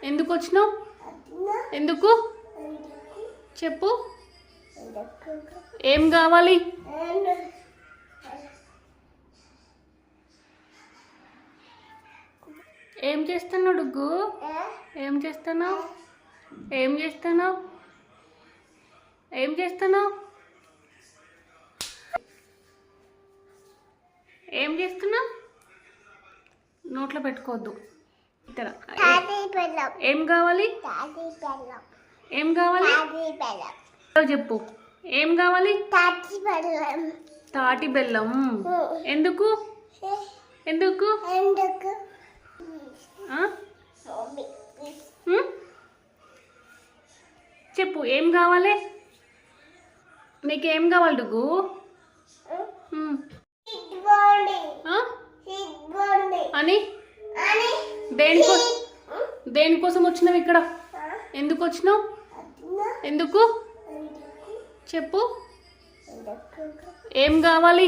ఎందుకు వచ్చినావు? ఎందుకు చెప్పు. ఏం కావాలి? ఏం చేస్తున్నావు డుగ్గు? ఏం చేస్తున్నావు? ఏం చేస్తున్నావు? ఏం చేస్తున్నావు? ఏం చేస్తున్నావు? నోట్లో పెట్టుకోవద్దు. ఏం కావాలి? ఏం కావాలి చెప్పు. ఏం కావాలి? తాటి బెల్లం. ఎందుకు? ఎందుకు చెప్పు. ఏం కావాలి? నీకేం కావాలి డుగ్గు? అని దేనికోసం వచ్చినావు ఇక్కడ? ఎందుకు వచ్చినావు? ఎందుకు చెప్పు. ఏం కావాలి?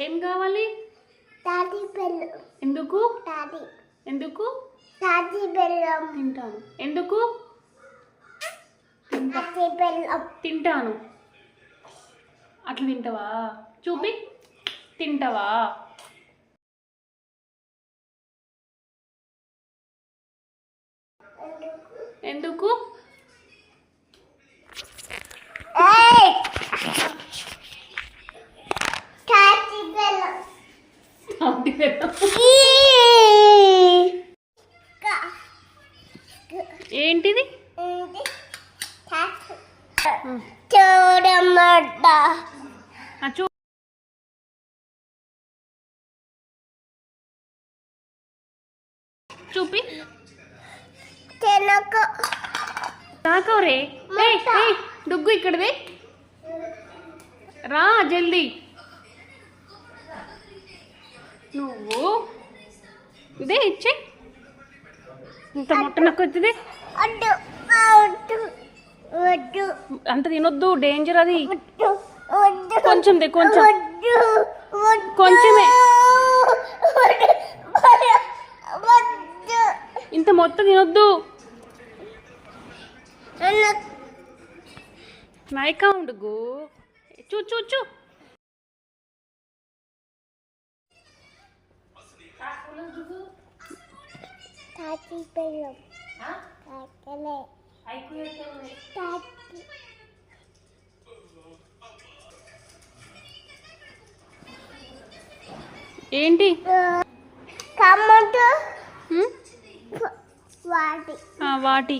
ఏం కావాలి? ఎందుకు? ఎందుకు తింటాను. ఎందుకు తింటాను? అట్లా తింటావా? చూపి. తింటావా? ఎందుకు? ఏంటిది? చూపి. తాకవరే. డుగ్గు ఇక్కడదే రా జల్దీ. నువ్వు ఇదే ఇచ్చే. ఇంత మొట్ట నాకు వచ్చింది. అంత తినొద్దు, డేంజర్ అది. కొంచెం కొంచెమే. ఇంత మొత్తం తినొద్దు. నాయకా ఉండుగు. చూ ఏంటి? వాటి